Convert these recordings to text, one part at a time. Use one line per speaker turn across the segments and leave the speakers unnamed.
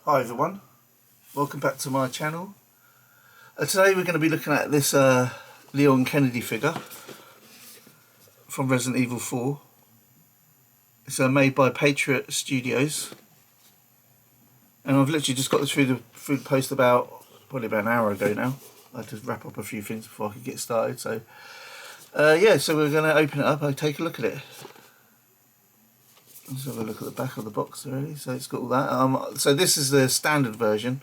Hi everyone, welcome back to my channel. Today we're going to be looking at this Leon Kennedy figure from Resident Evil 4. It's made by Patriot Studios, and I've literally just got this through the post probably about an hour ago now. I had to wrap up a few things before I could get started, so yeah, so we're going to open it up and take a look at it. Let's have a look at the back of the box already. So it's got all that. So this is the standard version.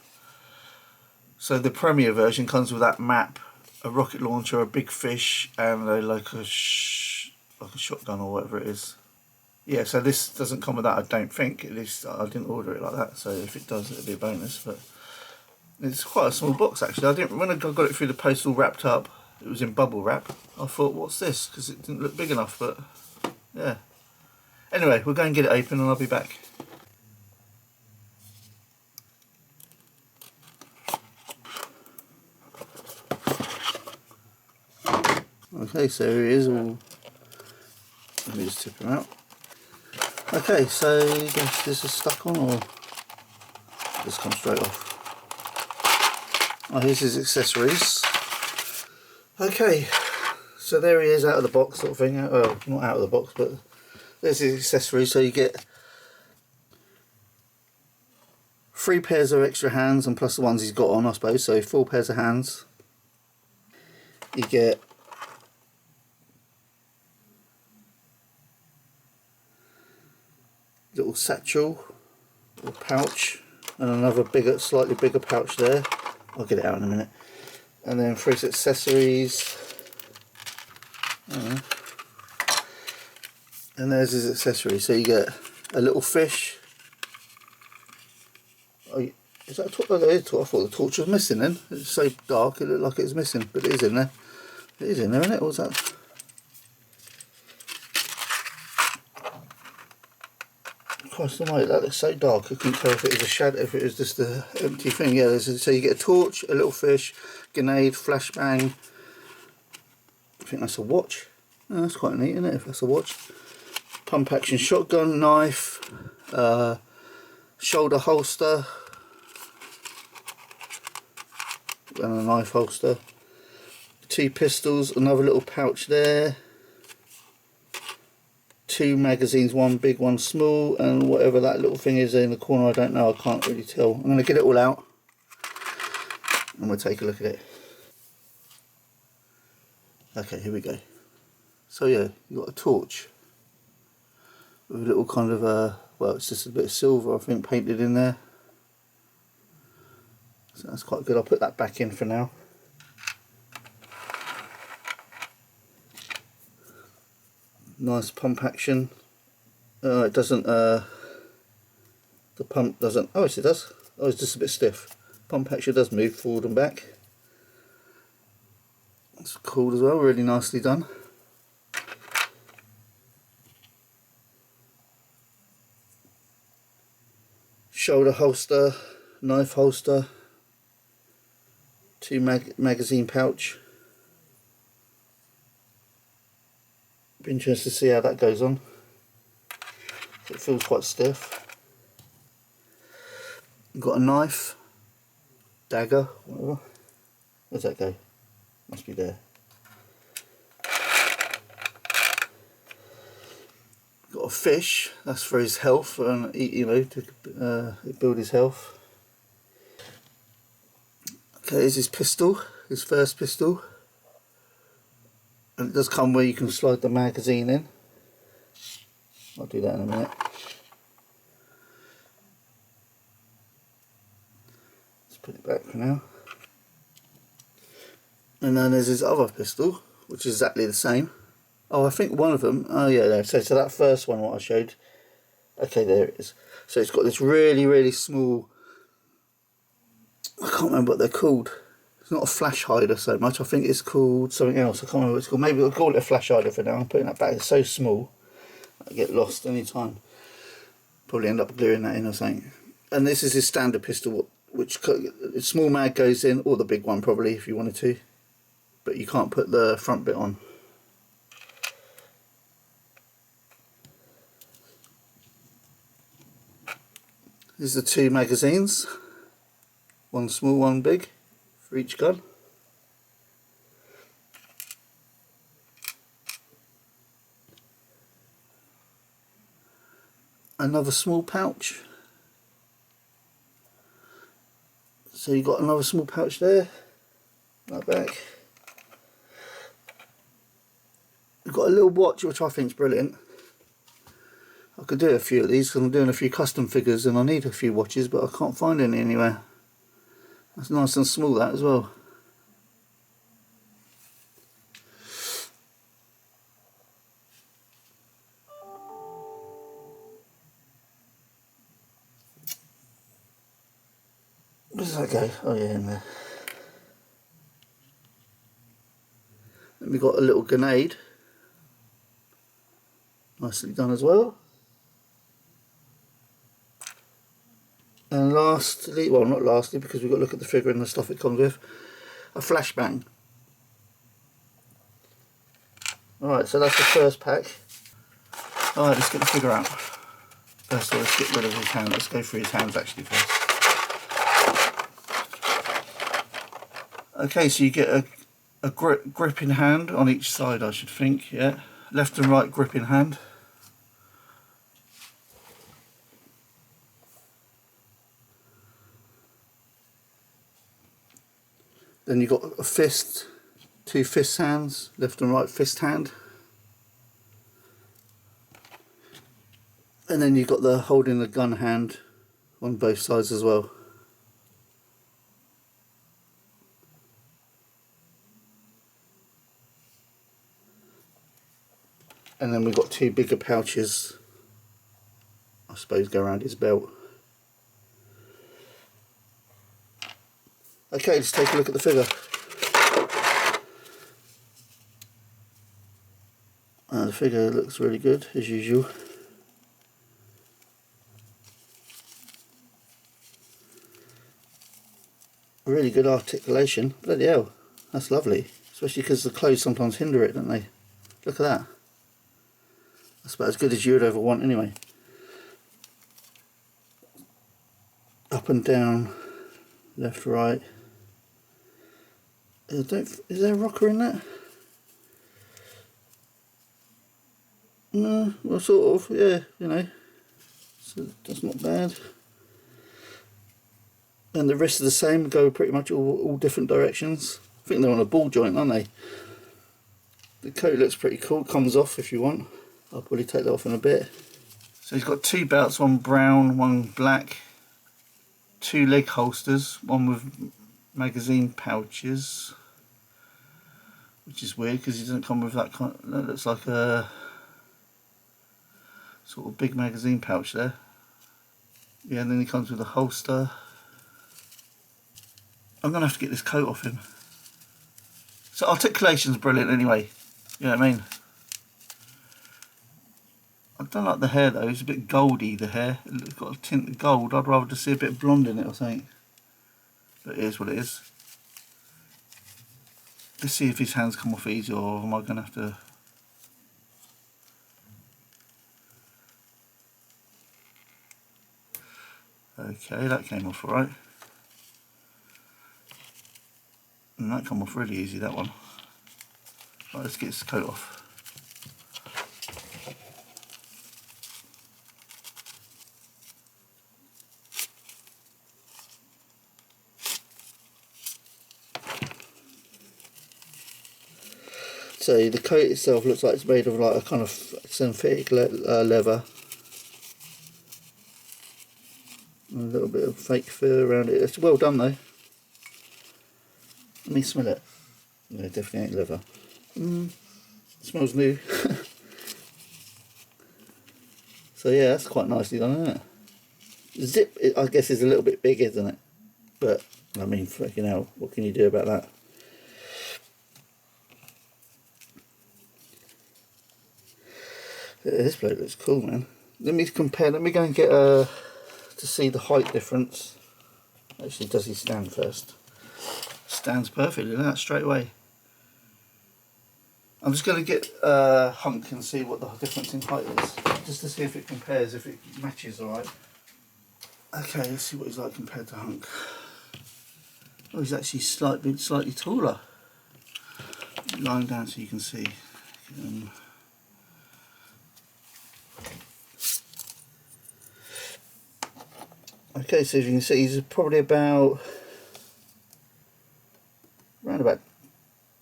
So the Premier version comes with that map, a rocket launcher, a big fish, and like a shotgun or whatever it is. Yeah, so this doesn't come with that, I don't think. At least I didn't order it like that. So if it does, it'll be a bonus. But it's quite a small box actually. When I got it through the post all wrapped up, it was in bubble wrap. I thought, what's this? Because it didn't look big enough. But yeah. Anyway, we'll go and get it open and I'll be back. Okay, so here he is. Let me just tip him out. Okay, so this is stuck on, or this comes straight off. Oh, here's his accessories. Okay, so there he is out of the box, sort of thing. Well, not out of the box, but there's his accessories. So you get 3 pairs of extra hands, and plus the ones he's got on, I suppose. So 4 pairs of hands. You get little satchel or pouch, and another slightly bigger pouch there. I'll get it out in a minute. And then for his accessories, and there's his accessories. So you get a little fish. Is that a torch? Oh, there is a torch. I thought the torch was missing then. It's so dark it looked like it was missing, but it is in there. It is in there, isn't it? What's that? Christ almighty, that looks so dark. I couldn't tell if it was a shadow, if it was just an empty thing. Yeah, so you get a torch, a little fish, grenade, flashbang. I think that's a watch. Oh, that's quite neat, isn't it, if that's a watch? Pump action shotgun, knife, shoulder holster, and a knife holster. 2 pistols, another little pouch there. 2 magazines, one big, one small, and whatever that little thing is in the corner, I don't know, I can't really tell. I'm going to get it all out and we'll take a look at it. Okay, here we go. So yeah, you've got a torch with a little kind of well, it's just a bit of silver I think painted in there, so that's quite good. I'll put that back in for now. Nice pump action. It doesn't, the pump doesn't, oh yes it does. Oh, it's just a bit stiff. Pump action does move forward and back. That's cool as well, really nicely done. Shoulder holster, knife holster, 2 magazine pouch. Be interested to see how that goes on. It feels quite stiff. Got a knife, dagger, whatever. Where's that go? Must be there. Got a fish. That's for his health, and you know, to build his health. Okay, here's his pistol, his first pistol. And it does come where you can slide the magazine in. I'll do that in a minute. Let's put it back for now. And then there's his other pistol, which is exactly the same. Oh, I think one of them, oh yeah, there. So that first one, what I showed, okay, there it is. So it's got this really, really small, I can't remember what they're called. It's not a flash hider so much, I think it's called something else. I can't remember what it's called. Maybe we'll call it a flash hider for now. I'm putting that back, it's so small, I get lost any time. Probably end up gluing that in or something. And this is his standard pistol, which the small mag goes in, or the big one probably if you wanted to, but you can't put the front bit on. There's the two magazines, one small, one big, for each gun. Another small pouch. So you've got another small pouch there, right back. You've got a little watch, which I think is brilliant. I could do a few of these because I'm doing a few custom figures and I need a few watches, but I can't find any anywhere. That's nice and small, that as well. Where does that go? Oh yeah, in there. Then we've got a little grenade. Nicely done as well. And lastly, well not lastly because we've got to look at the figure and the stuff it comes with, a flashbang. Alright, so that's the first pack. Alright, let's get the figure out. First of all, let's get rid of his hand. Let's go through his hands actually first. Okay, so you get a gripping hand on each side, I should think, yeah. Left and right gripping hand. Then you've got a fist, two fist hands, left and right fist hand. And then you've got the holding the gun hand on both sides as well. And then we've got two bigger pouches, I suppose, go around his belt. Okay, let's take a look at the figure. The figure looks really good, as usual. Really good articulation. Bloody hell, that's lovely. Especially because the clothes sometimes hinder it, don't they? Look at that. That's about as good as you would ever want anyway. Up and down, left, right. Is there a rocker in that? No, well sort of, yeah, you know. So that's not bad. And the rest are the same, go pretty much all different directions. I think they're on a ball joint, aren't they? The coat looks pretty cool, comes off if you want. I'll probably take that off in a bit. So he's got two belts, one brown, one black. Two leg holsters, one with magazine pouches. Which is weird because he doesn't come with that kind of, that looks like a sort of big magazine pouch there. Yeah, and then he comes with a holster. I'm going to have to get this coat off him. So articulation's brilliant anyway, you know what I mean? I don't like the hair though, it's a bit goldy, the hair. It's got a tint of gold. I'd rather just see a bit of blonde in it or something. But it is what it is. Let's see if his hands come off easy or am I going to have to... Okay, that came off alright. And that came off really easy, that one. Right, let's get his coat off. So the coat itself looks like it's made of like a kind of synthetic leather. A little bit of fake fur around it. It's well done though. Let me smell it. No, it definitely ain't leather. It smells new. So yeah, that's quite nicely done, isn't it? Zip, I guess, is a little bit big, isn't it? But I mean, freaking hell, what can you do about that? Yeah, this bloke looks cool, man. Let me compare. Let me go and get to see the height difference. Actually, does he stand first? Stands perfectly. Look at that straight away. I'm just going to get Hunk and see what the difference in height is, just to see if it compares, if it matches all right. Okay, let's see what he's like compared to Hunk. Oh, he's actually slightly taller. Lying down so you can see. Okay, so as you can see, he's probably about around about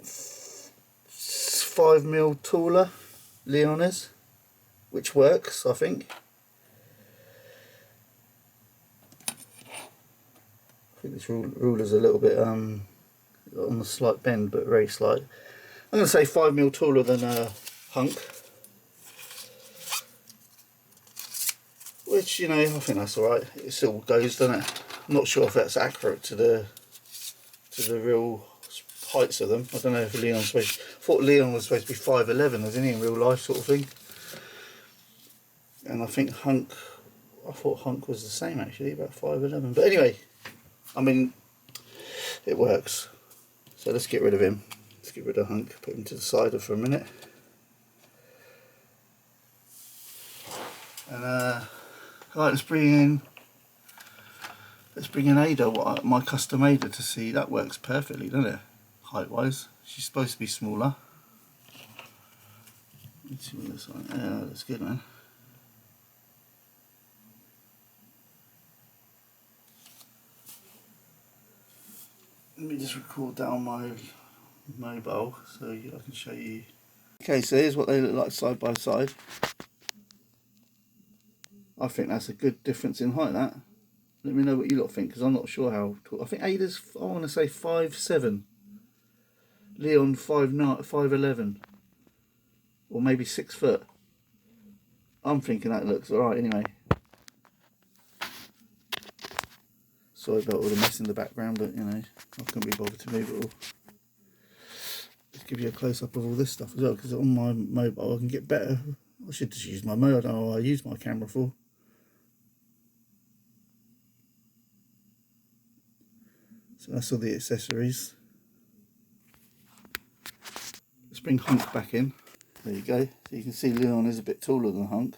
5mm taller. Leon is, which works, I think. I think this ruler's a little bit on the slight bend, but very slight. I'm going to say 5mm taller than Hunk, which, you know, I think that's alright. It still goes, doesn't it? I'm not sure if that's accurate to the real heights of them. I don't know if Leon's supposed. I thought Leon was supposed to be 5'11", wasn't he, in real life, sort of thing. And I think Hunk, I thought Hunk was the same actually, about 5'11". But anyway, I mean, it works. So let's get rid of him. Let's get rid of Hunk. Put him to the side for a minute. And right, let's bring in Ada, my custom Ada, to see. That works perfectly, doesn't it? Height wise, she's supposed to be smaller. Let's see what this one. Yeah, that's good, man. Let me just record that on my mobile so I can show you. Okay, so here's what they look like side by side. I think that's a good difference in height, that. Let me know what you lot think, because I'm not sure how tall. I think Ada's, I want to say 5'7". Leon 5'9", 5'11", or maybe 6 foot. I'm thinking that looks alright anyway. Sorry about all the mess in the background, but you know, I couldn't be bothered to move it all. Let's give you a close up of all this stuff as well, because on my mobile I can get better. I should just use my mobile. I don't know what I use my camera for. So that's all the accessories. Let's bring Hunk back in. There you go. So you can see Leon is a bit taller than Hunk.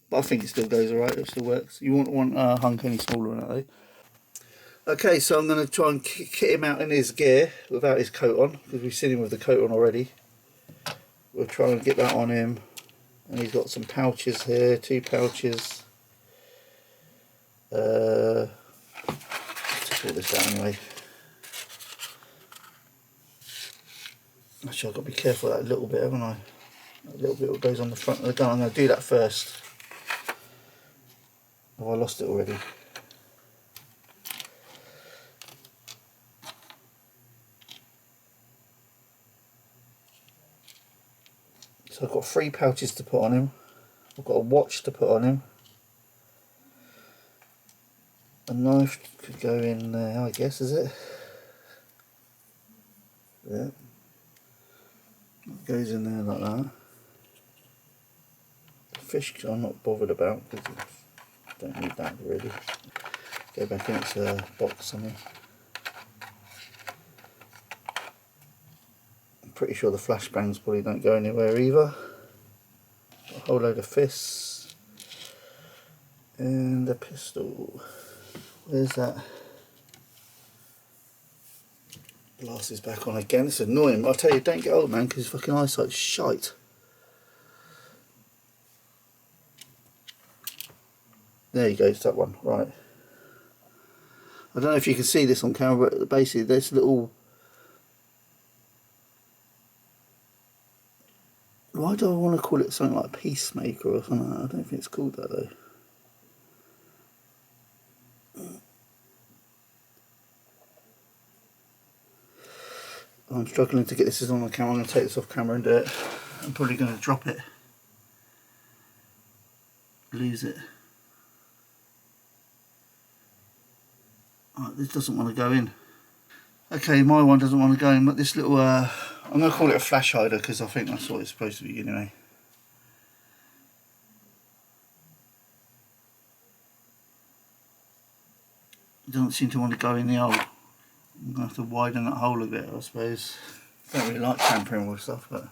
But I think it still goes alright, it still works. You won't want Hunk any smaller than that though. Okay, so I'm going to try and kit him out in his gear without his coat on, because we've seen him with the coat on already. We'll try and get that on him. And he's got some pouches here, 2 pouches. Let's take all this out anyway. Actually, I've got to be careful of that little bit, haven't I? That little bit that goes on the front of the gun. I'm going to do that first. Have I lost it already? So I've got 3 pouches to put on him. I've got a watch to put on him. A knife could go in there, I guess, is it? Yeah. It goes in there like that. The fish I'm not bothered about because I don't need that really. Go back in its box somewhere. I'm pretty sure the flashbangs probably don't go anywhere either. Got a whole load of fists. And a pistol. Where's that? Glasses back on again. It's annoying, but I'll tell you, don't get old, man, because his fucking eyesight's shite. There you go, it's that one. Right. I don't know if you can see this on camera, but basically this little... Why do I want to call it something like Peacemaker or something like that? I don't think it's called that though. I'm struggling to get this on the camera. I'm going to take this off camera and do it. I'm probably going to drop it. Lose it. Oh, this doesn't want to go in. Okay, my one doesn't want to go in, but this little, I'm going to call it a flash hider because I think that's what it's supposed to be anyway. It doesn't seem to want to go in the hole. I'm going to have to widen that hole a bit, I suppose. Don't really like tampering with stuff, but...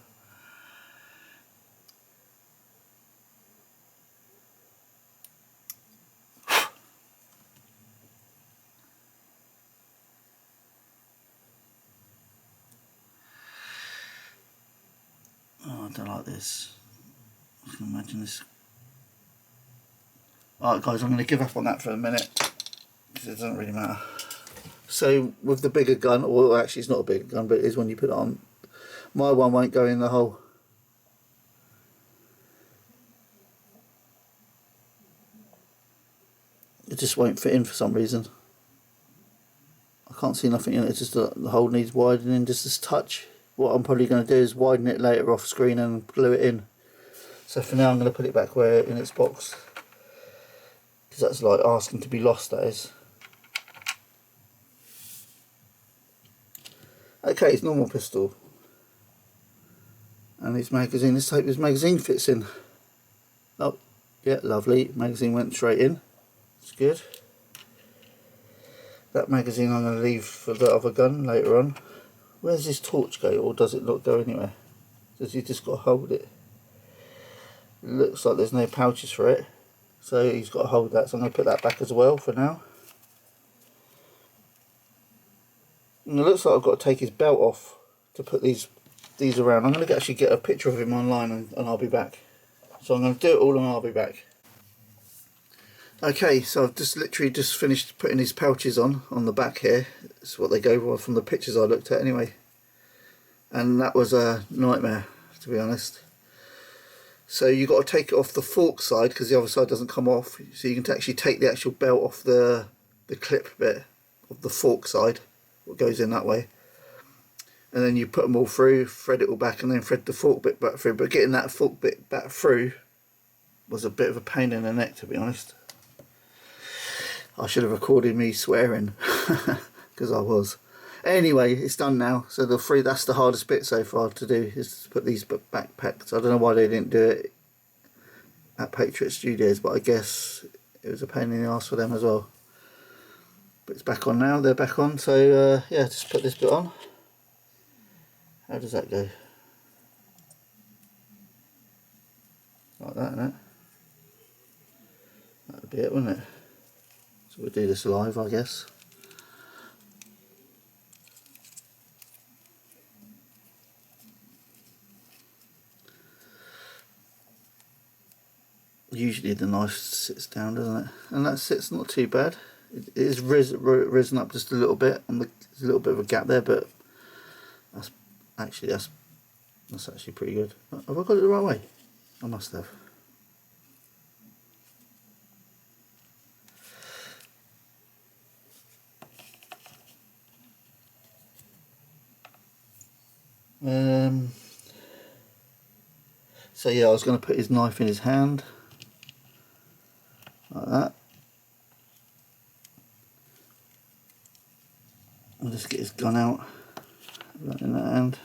Oh, I don't like this. I can imagine this. Alright guys, I'm going to give up on that for a minute, because it doesn't really matter. So with the bigger gun, or actually it's not a bigger gun, but it is when you put it on, my one won't go in the hole. It just won't fit in for some reason. I can't see nothing in it, it's just the hole needs widening just this touch. What I'm probably going to do is widen it later off screen and glue it in. So for now I'm going to put it back where in its box, because that's like asking to be lost, that is. Okay, it's normal pistol. And its magazine, let's hope this magazine fits in. Oh, yeah, lovely. Magazine went straight in. It's good. That magazine I'm going to leave for the other gun later on. Where's this torch go, or does it not go anywhere? Does he just got to hold it? It looks like there's no pouches for it, so he's got to hold that, so I'm going to put that back as well for now. And it looks like I've got to take his belt off to put these around. I'm going to actually get a picture of him online and I'll be back. So I'm going to do it all and I'll be back. Okay, so I've just literally just finished putting his pouches on the back here. That's what they go for from the pictures I looked at anyway. And that was a nightmare, to be honest. So you've got to take it off the fork side, because the other side doesn't come off. So you can actually take the actual belt off the clip bit of the fork side, what goes in that way. And then you put them all through, thread it all back, and then thread the fork bit back through. But getting that fork bit back through was a bit of a pain in the neck, to be honest. I should have recorded me swearing, because I was. Anyway, it's done now. So that's the hardest bit so far to do, is to put these backpacks. I don't know why they didn't do it at Patriot Studios, but I guess it was a pain in the arse for them as well. But it's back on now, they're back on. So yeah, just put this bit on. How does that go? Like that, innit? That would be it, wouldn't it? So we'll do this live, I guess. Usually the knife sits down, doesn't it? And that sits not too bad. It is risen up just a little bit. There's a little bit of a gap there, but that's actually pretty good. Have I got it the right way? I must have. So yeah, I was going to put his knife in his hand, like that. I'll just get his gun out, right in that hand.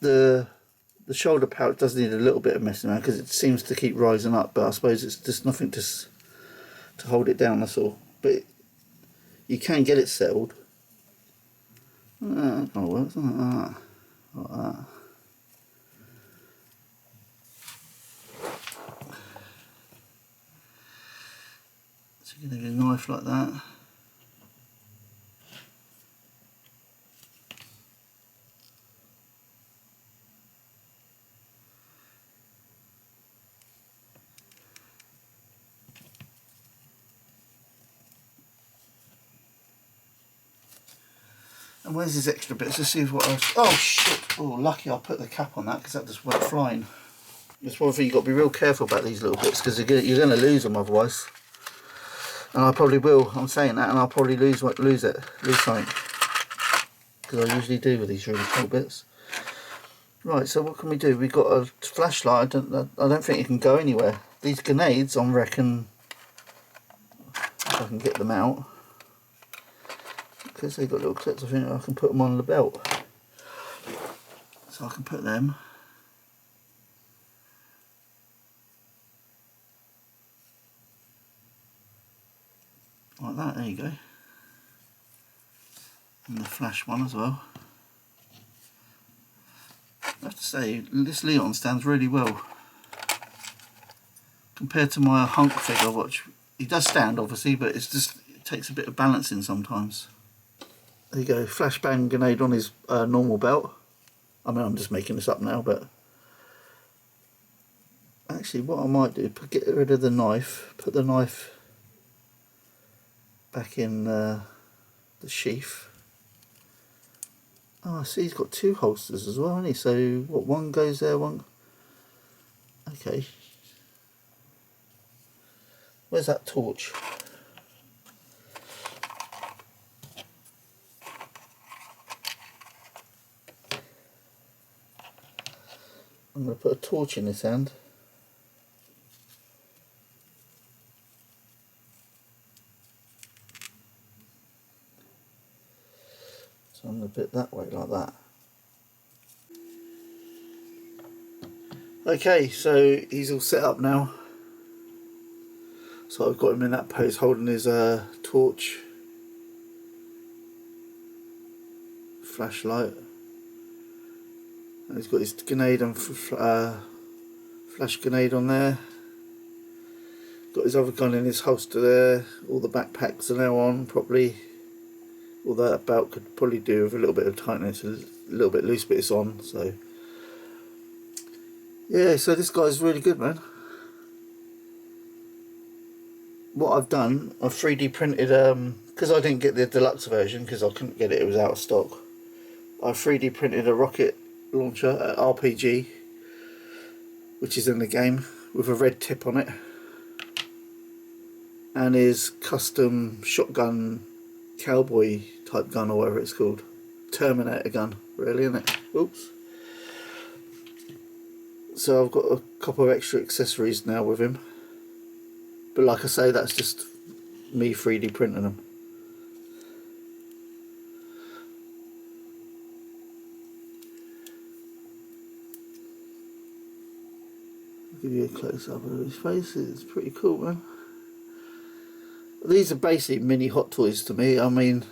The shoulder pouch does need a little bit of messing around, because it seems to keep rising up, but I suppose it's just nothing to hold it down, that's all. But you can get it settled. That kind of works, doesn't it? Like that. So you can have your knife like that. And where's his extra bits? Let's see what else. Oh shit! Oh, lucky I put the cap on that, because that just went flying. That's one thing you've got to be real careful about, these little bits, because you're going to lose them otherwise. And I probably will. I'm saying that, and I'll probably lose something, because I usually do with these really small bits. Right, so what can we do? We've got a flashlight. I don't think it can go anywhere. These grenades, I reckon, if I can get them out, because they've got little clips, I think I can put them on the belt. So I can put them. that, there you go. And the flash one as well. I have to say, this Leon stands really well. Compared to my Hunk figure, which he does stand obviously, but it's just, it takes a bit of balancing sometimes. There you go, flashbang grenade on his normal belt. I mean, I'm just making this up now, but actually what I might do, get rid of the knife, put the knife back in the sheath. Oh, I see he's got two holsters as well, hasn't he? So what, one goes there, one... Okay. Where's that torch? I'm going to put a torch in his hand. So I'm going to put it that way, like that. Okay, so he's all set up now. So I've got him in that pose holding his torch, flashlight, and he's got his grenade and flash grenade on there. Got his other gun in his holster there. All the backpacks are now on properly. Although that belt could probably do with a little bit of tightness, a little bit loose, but it's on. So yeah, so this guy's really good, man. What I've done, I've 3D printed, because I didn't get the deluxe version because I couldn't get it, it was out of stock. I 3D printed a rocket launcher, RPG, which is in the game, with a red tip on it, and his custom shotgun cowboy type gun, or whatever it's called. Terminator gun, really, isn't it? Oops. So I've got a couple of extra accessories now with him. But like I say, that's just me 3D printing them. I'll give you a close up of his face. It's pretty cool, man. These are basically mini Hot Toys to me. I mean,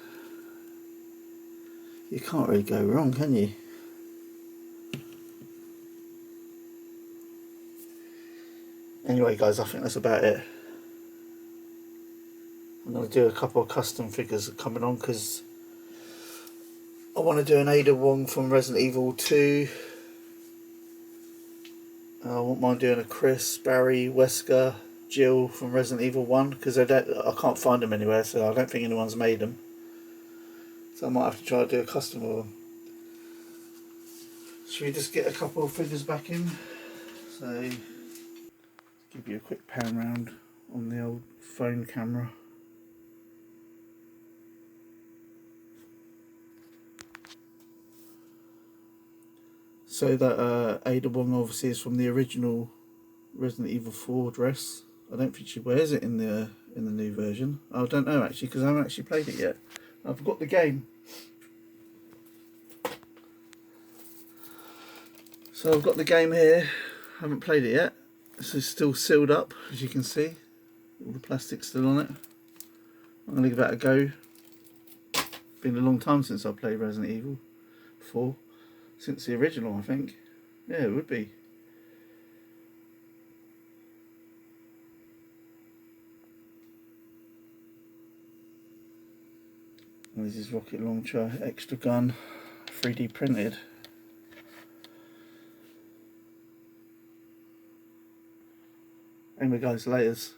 you can't really go wrong, can you? Anyway guys, I think that's about it. I'm going to do a couple of custom figures coming on because I want to do an Ada Wong from Resident Evil 2. I won't mind doing a Chris, Barry, Wesker, Jill from Resident Evil 1 because I can't find them anywhere, so I don't think anyone's made them. So I might have to try to do a custom of them. Should we just get a couple of figures back in? So, give you a quick pan round on the old phone camera. So that Ada Wong obviously is from the original Resident Evil 4 dress. I don't think she wears it in the new version. I don't know actually because I haven't actually played it yet. I've got the game. So I've got the game here. Haven't played it yet. This is still sealed up, as you can see. All the plastic's still on it. I'm going to give that a go. Been a long time since I played Resident Evil 4. Since the original, I think. Yeah, it would be. There's his rocket launcher, extra gun, 3D printed. Anyway guys, laters.